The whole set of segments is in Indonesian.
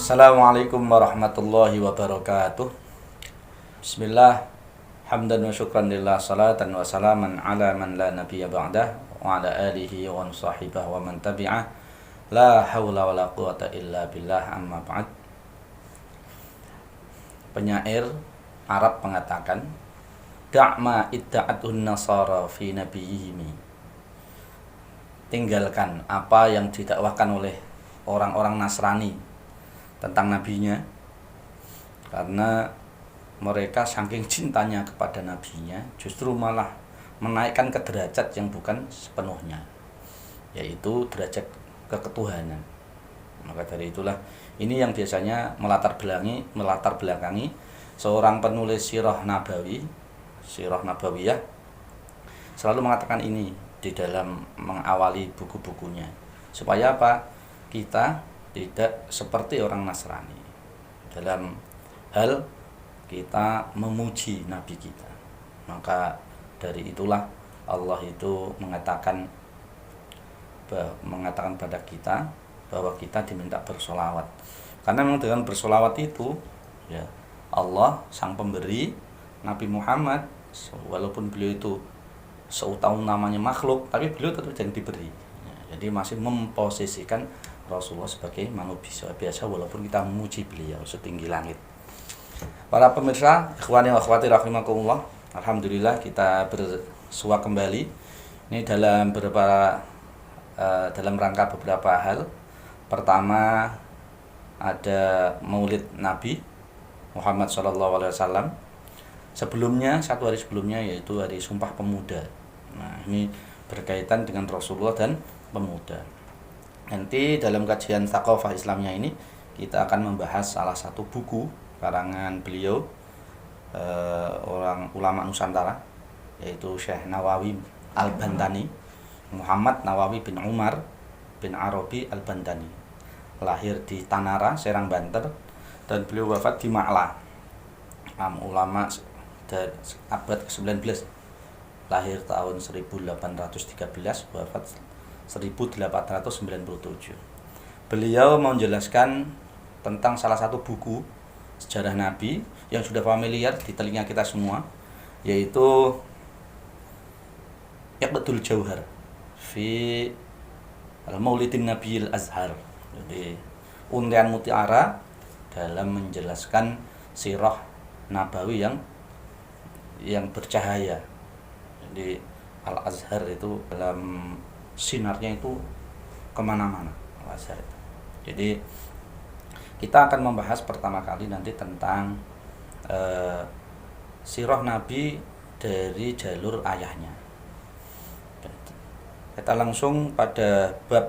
Assalamualaikum warahmatullahi wabarakatuh. Bismillah, hamdan wa syukran lillah, salatan wa salaman ala man la nabiyya ba'dah, wa ala alihi wa sahibah wa man tabi'ah. La hawla wa la quwata illa billah, amma ba'd. Penyair Arab mengatakan, da'ma idda'atun nasara fi nabiyihimi. Tinggalkan apa yang didakwahkan oleh orang-orang Nasrani tentang nabinya, karena mereka saking cintanya kepada nabinya justru malah menaikkan ke derajat yang bukan sepenuhnya, yaitu derajat keketuhanan. Maka dari itulah ini yang biasanya melatar belakangi seorang penulis sirah nabawiyah selalu mengatakan ini di dalam mengawali buku-bukunya, supaya apa? Kita tidak seperti orang Nasrani dalam hal kita memuji Nabi kita. Maka dari itulah Allah itu mengatakan pada kita bahwa kita diminta bersolawat, karena memang dengan bersolawat itu ya Allah sang pemberi, Nabi Muhammad walaupun beliau itu seutama namanya makhluk, tapi beliau tetap yang diberi ya, jadi masih memposisikan Rasulullah sebagai manusia biasa walaupun kita memuji beliau setinggi langit. Para pemirsa, ikhwani wa akhwati rahimakumullah, alhamdulillah kita bersua kembali ini dalam rangka beberapa hal. Pertama, ada Maulid Nabi Muhammad SAW. Sebelumnya, satu hari sebelumnya, yaitu hari Sumpah Pemuda. Nah, ini berkaitan dengan Rasulullah dan pemuda. Nanti dalam kajian Tsaqafah Islamnya ini kita akan membahas salah satu buku karangan beliau, orang ulama Nusantara, yaitu Syekh Nawawi Al-Bantani, Muhammad Nawawi bin Umar bin Arabi Al-Bantani. Lahir di Tanara, Serang, Banten, dan beliau wafat di Ma'la. Ulama dari abad ke-19, lahir tahun 1813, wafat 1897. Beliau menjelaskan tentang salah satu buku sejarah Nabi yang sudah familiar di telinga kita semua, yaitu Iqdul Jauhar fi Al-Maulidin Nabiyil Azhar. Jadi untian mutiara dalam menjelaskan sirah nabawi yang bercahaya. Jadi Al-Azhar itu dalam sinarnya itu kemana-mana. Al-Azhar itu. Jadi kita akan membahas pertama kali nanti tentang sirah Nabi dari jalur ayahnya. Kita langsung pada bab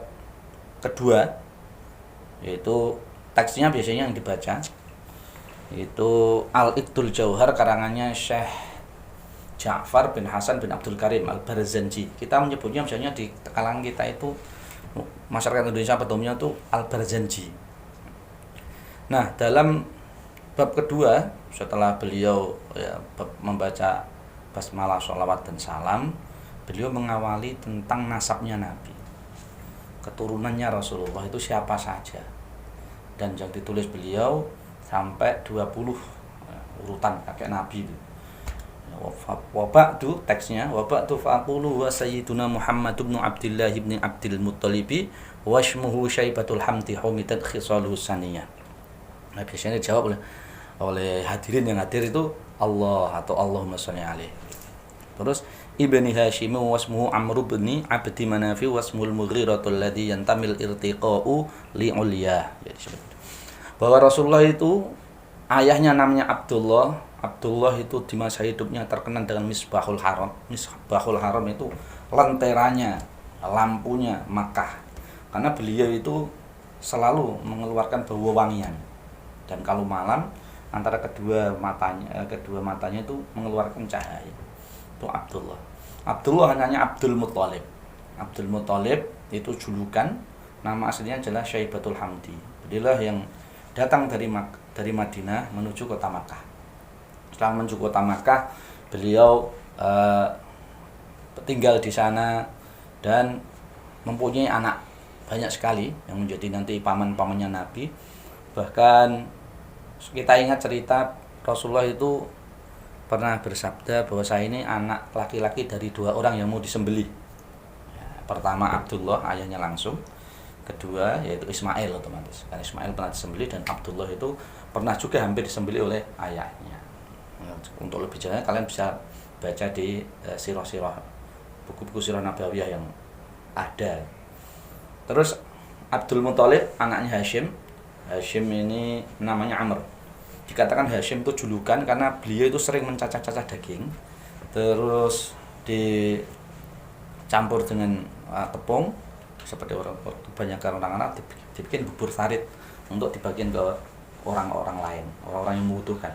kedua, yaitu teksnya biasanya yang dibaca, yaitu Al-Iqdul Jauhar karangannya Syekh Ja'far bin Hasan bin Abdul Karim Al-Barzanji. Kita menyebutnya misalnya di kalangan kita itu, masyarakat Indonesia pada umumnya itu Al-Barzanji. Nah, dalam bab kedua setelah beliau membaca basmalah, sholawat dan salam, beliau mengawali tentang nasabnya Nabi, keturunannya Rasulullah itu siapa saja, dan yang ditulis beliau sampai 20 urutan kakek Nabi itu. Wabaktu teksnya, wabaktu fa'aqulu wa sayyiduna Muhammad ibn Abdillah ibn Abdil Muttalibi wa ismuhu Syaibatul Hamdi humidat khisaluhu saniyah. Nah, biasanya dijawab oleh hadirin yang hadir itu Allah atau Allahumma sholli alaih. Terus Ibni Hashim wasmuhu Amr bin Abdi Manafi wasmul Mughiratul ladzi yantamil irtiqa'u li'uliyah. Jadi bahwa Rasulullah itu ayahnya namanya Abdullah. Abdullah itu di masa hidupnya terkenal dengan Misbahul Haram. Misbahul Haram itu lenteranya, lampunya Makkah. Karena beliau itu selalu mengeluarkan bau wangian. Dan kalau malam antara kedua matanya itu mengeluarkan cahaya. Itu Abdullah. Abdullah hanya Abdul Muttalib. Abdul Muttalib itu julukan, nama aslinya adalah Syaibatul Hamdi. Beliau yang datang dari Madinah menuju kota Makkah. Setelah menuju kota Makkah, beliau tinggal di sana dan mempunyai anak banyak sekali yang menjadi nanti paman-pamannya Nabi. Bahkan kita ingat cerita Rasulullah itu pernah bersabda bahwa saya ini anak laki-laki dari 2 orang yang mau disembelih. Ya, pertama Abdullah, ayahnya langsung. Kedua yaitu Ismail otomatis. Karena Ismail pernah disembelih dan Abdullah itu pernah juga hampir disembelih oleh ayahnya. Untuk lebih jelasnya kalian bisa baca di sirah-sirah, buku-buku sirah nabawiyah yang ada. Terus Abdul Muthalib anaknya Hashim. Hashim ini namanya Amr. Dikatakan Hashim itu julukan karena beliau itu sering mencacah-cacah daging, terus dicampur dengan tepung seperti kebanyakan orang Arab, dibikin bubur sarit untuk dibagikan ke orang-orang lain, orang-orang yang membutuhkan.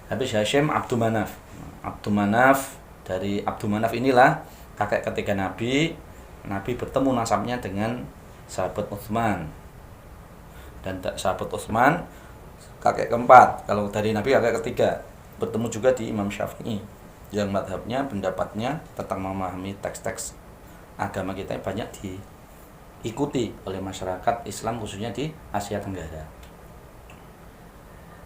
Habis Hashim Abdul Manaf. Abdul Manaf, dari Abdul Manaf inilah kakek ketiga Nabi. Nabi bertemu nasabnya dengan sahabat Utsman. Dan sahabat Utsman kakek keempat. Kalau dari Nabi kakek ketiga. Bertemu juga di Imam Syafi'i yang madhabnya, pendapatnya tentang memahami teks-teks agama kita banyak diikuti oleh masyarakat Islam khususnya di Asia Tenggara.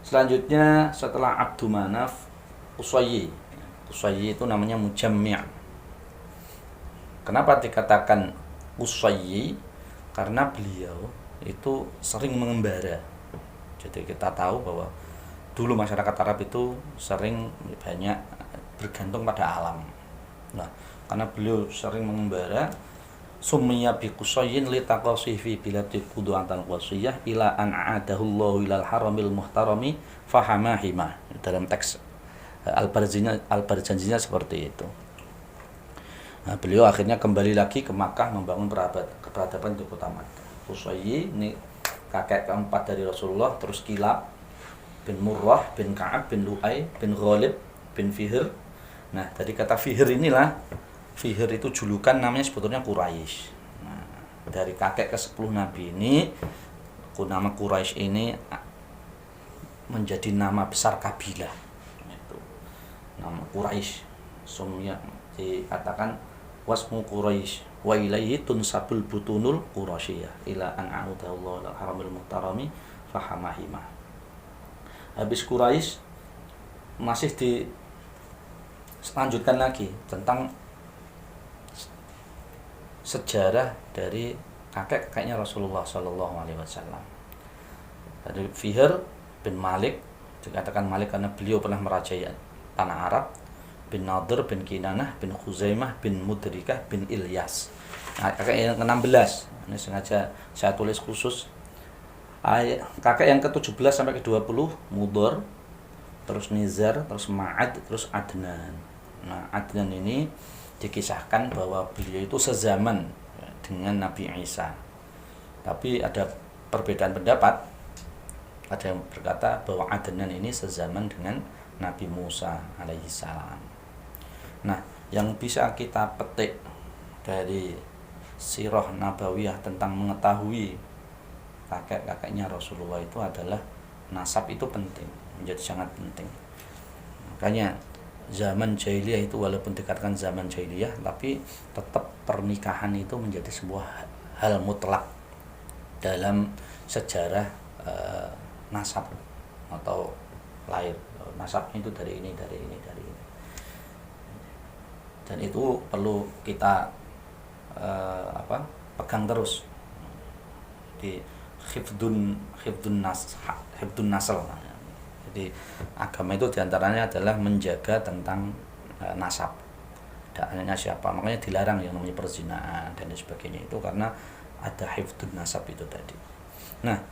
Selanjutnya setelah Abdul Manaf, Qusayyi. Qusayyi itu namanya mujammi'. Kenapa dikatakan Qusayyi? Karena beliau itu sering mengembara. Jadi kita tahu bahwa dulu masyarakat Arab itu sering banyak bergantung pada alam. Nah, karena beliau sering mengembara, summiya bi Qusayyin li taqasih fi biladi qudu'atan qasiyah ila an a'adahu Allahu ilal haramil muhtarami fahamahima. Dalam teks Al-Barzanjinya seperti itu. Nah, beliau akhirnya kembali lagi ke Makkah membangun peradaban di kota Makkah. Qusayyi ini kakek keempat dari Rasulullah, terus Kilab bin Murrah bin Ka'ab bin Lu'ay bin Ghalib bin Fihr. Nah, dari kata Fihr inilah, Fihr itu julukan, namanya sebetulnya Quraisy. Nah, dari kakek ke-10 Nabi ini, nama Quraisy ini menjadi nama besar kabilah. Itu nama Quraisy. Sumya dikatakan wasmu Quraisy wa ilaihi tunsabul butunul qurasyiyah ila an a'udallahu al haramil muhtarami fahamahima. Habis Quraisy masih dilanjutkan lagi tentang sejarah dari kakek-kakeknya Rasulullah Shallallahu Alaihi Wasallam. Dari Fihr bin Malik, dikatakan Malik karena beliau pernah merajai tanah Arab. Bin Nadir bin Kinanah bin Khuzaimah bin Mudrikah bin Ilyas. Nah, kakek yang ke-16 ini sengaja saya tulis khusus. Kakek yang ke-17 sampai ke-20 Mudhar, terus Nizar, terus Ma'ad, terus Adnan. Nah, Adnan ini dikisahkan bahwa beliau itu sezaman dengan Nabi Isa. Tapi ada perbedaan pendapat. Ada yang berkata bahwa Adnan ini sezaman dengan Nabi Musa alaihissalam. Nah, yang bisa kita petik dari sirah nabawiyah tentang mengetahui kakek-kakeknya Rasulullah itu adalah nasab itu penting, menjadi sangat penting. Makanya zaman jahiliyah itu walaupun dikatakan zaman jahiliyah, tapi tetap pernikahan itu menjadi sebuah hal mutlak dalam sejarah nasab atau lahir. Nasabnya itu dari ini. Dan itu perlu kita pegang terus di hifdun nasl. Jadi agama itu diantaranya adalah menjaga tentang nasab, anaknya siapa. Makanya dilarang yang namanya perzinahan dan sebagainya itu karena ada hifdun nasab itu tadi. Nah,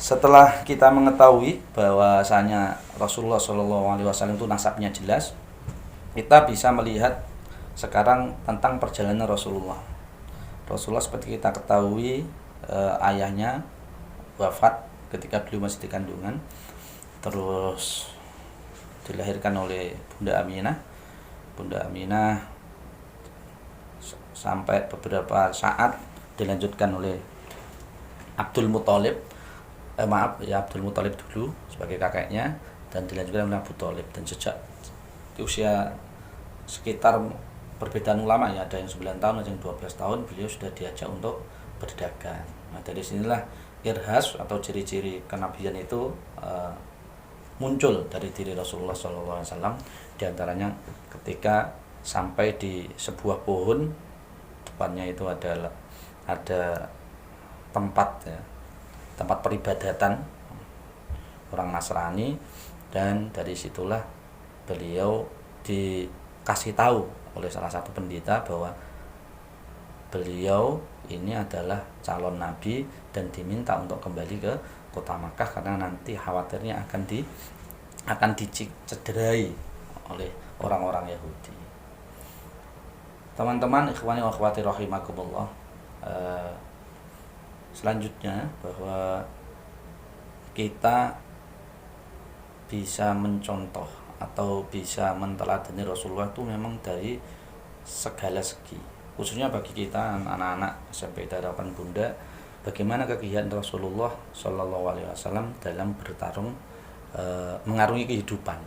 setelah kita mengetahui bahwasanya Rasulullah SAW itu nasabnya jelas, kita bisa melihat sekarang tentang perjalanan Rasulullah. Rasulullah seperti kita ketahui ayahnya wafat ketika beliau masih di kandungan, terus dilahirkan oleh Bunda Aminah. Bunda Aminah sampai beberapa saat dilanjutkan oleh Abdul Muthalib. Abdul Muthalib dulu sebagai kakeknya dan dilanjutkan oleh Abu Thalib. Dan sejak di usia sekitar perbedaan ulama, ya ada yang 9 tahun, ada yang 12 tahun, beliau sudah diajak untuk berdagang. Nah, dari sinilah irhas atau ciri-ciri kenabian itu muncul dari diri Rasulullah SAW. Di antaranya ketika sampai di sebuah pohon, depannya itu ada tempat ya, tempat peribadatan orang Nasrani, dan dari situlah beliau dikasih tahu oleh salah satu pendeta bahwa beliau ini adalah calon nabi dan diminta untuk kembali ke kota Makkah karena nanti khawatirnya akan dicederai oleh orang-orang Yahudi. Teman-teman, ikhwani wa akhwati rahimakumullah, selanjutnya bahwa kita bisa mencontoh atau bisa menteladani Rasulullah itu memang dari segala segi, khususnya bagi kita anak-anak SMP Harapan Bunda, bagaimana kegiatan Rasulullah Shallallahu Alaihi Wasallam dalam bertarung mengarungi kehidupan.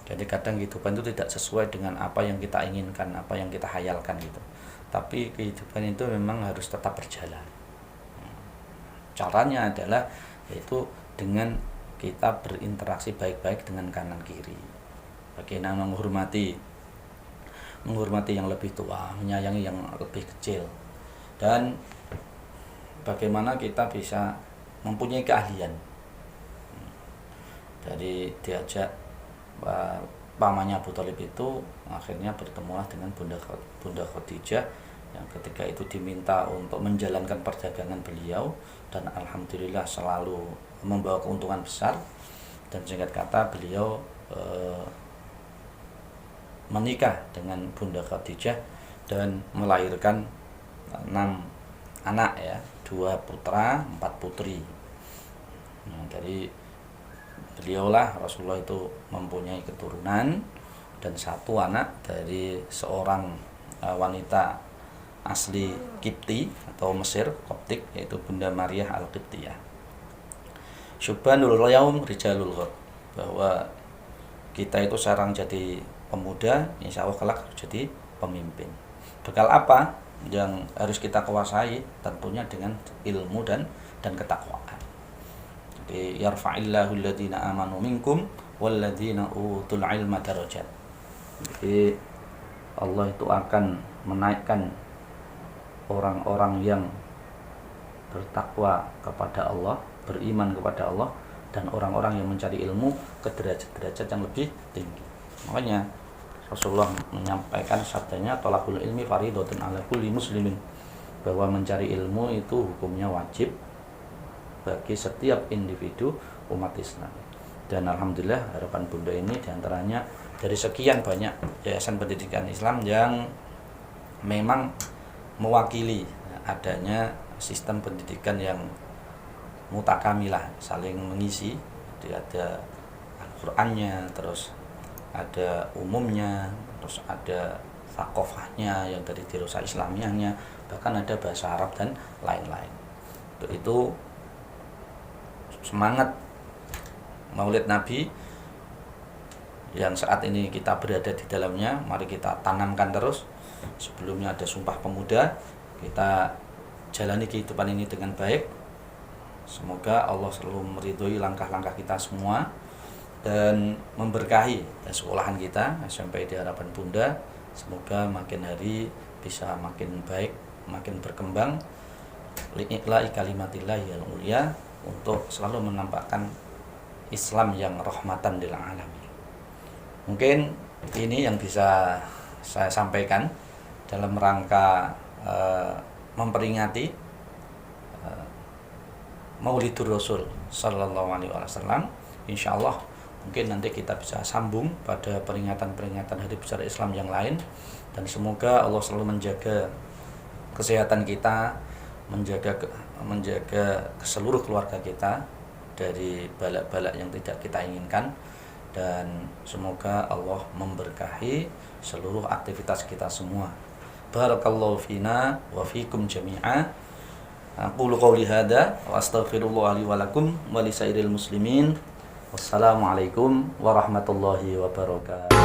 Jadi kadang kehidupan itu tidak sesuai dengan apa yang kita inginkan, apa yang kita hayalkan gitu. Tapi kehidupan itu memang harus tetap berjalan. Caranya adalah yaitu dengan kita berinteraksi baik-baik dengan kanan kiri. Bagaimana menghormati yang lebih tua, menyayangi yang lebih kecil, dan bagaimana kita bisa mempunyai keahlian. Jadi diajak pamannya Abu Thalib itu akhirnya bertemulah dengan Bunda Khadijah yang ketika itu diminta untuk menjalankan perdagangan beliau, dan alhamdulillah selalu membawa keuntungan besar. Dan singkat kata beliau menikah dengan Bunda Khadijah dan melahirkan 6 anak ya, 2 putra 4 putri. Nah, dari beliaulah Rasulullah itu mempunyai keturunan dan 1 anak dari seorang wanita asli Kipti atau Mesir Koptik, yaitu Bunda Maryah Al-Qibtiyah. Syubbanul yaum rijalul ghad, bahwa kita itu sekarang jadi pemuda, insya Allah kelak jadi pemimpin. Bekal apa yang harus kita kuasai? Tentunya dengan ilmu dan ketakwaan. Jadi yarfa'illahu alladhina amanu minkum walladhina utul ilma darajat. Jadi Allah itu akan menaikkan orang-orang yang bertakwa kepada Allah, beriman kepada Allah, dan orang-orang yang mencari ilmu ke derajat-derajat yang lebih tinggi. Makanya Rasulullah menyampaikan sabdanya, thalabul ilmi fardhatun ala kulli muslimin, bahwa mencari ilmu itu hukumnya wajib bagi setiap individu umat Islam. Dan alhamdulillah Harapan Bunda ini diantaranya dari sekian banyak yayasan pendidikan Islam yang memang mewakili adanya sistem pendidikan yang mutakamilah, saling mengisi. Jadi ada Al-Qur'annya, terus ada umumnya, terus ada thaqafahnya yang dari dirasa Islamiyahnya, bahkan ada bahasa Arab dan lain-lain. Untuk itu semangat Maulid Nabi yang saat ini kita berada di dalamnya, mari kita tanamkan terus. Sebelumnya ada Sumpah Pemuda, kita jalani kehidupan ini dengan baik. Semoga Allah selalu meridhoi langkah-langkah kita semua dan memberkahi sekolahan kita sampai di Harapan Bunda. Semoga makin hari bisa makin baik, makin berkembang. Li'ila'i kalimatillahil ulya, untuk selalu menampakkan Islam yang rahmatan lil alamin. Mungkin ini yang bisa saya sampaikan dalam rangka memperingati Maulidur Rasul sallallahu alaihi wasallam. Insyaallah mungkin nanti kita bisa sambung pada peringatan-peringatan hari besar Islam yang lain, dan semoga Allah selalu menjaga kesehatan kita, menjaga seluruh keluarga kita dari balak-balak yang tidak kita inginkan, dan semoga Allah memberkahi seluruh aktivitas kita semua. Barakallahu fina wa fikum jami'a. Aqulu qawli hadza wa astaghfirullah li wa lakum wa li sairil muslimin. Wassalamualaikum warahmatullahi wabarakatuh.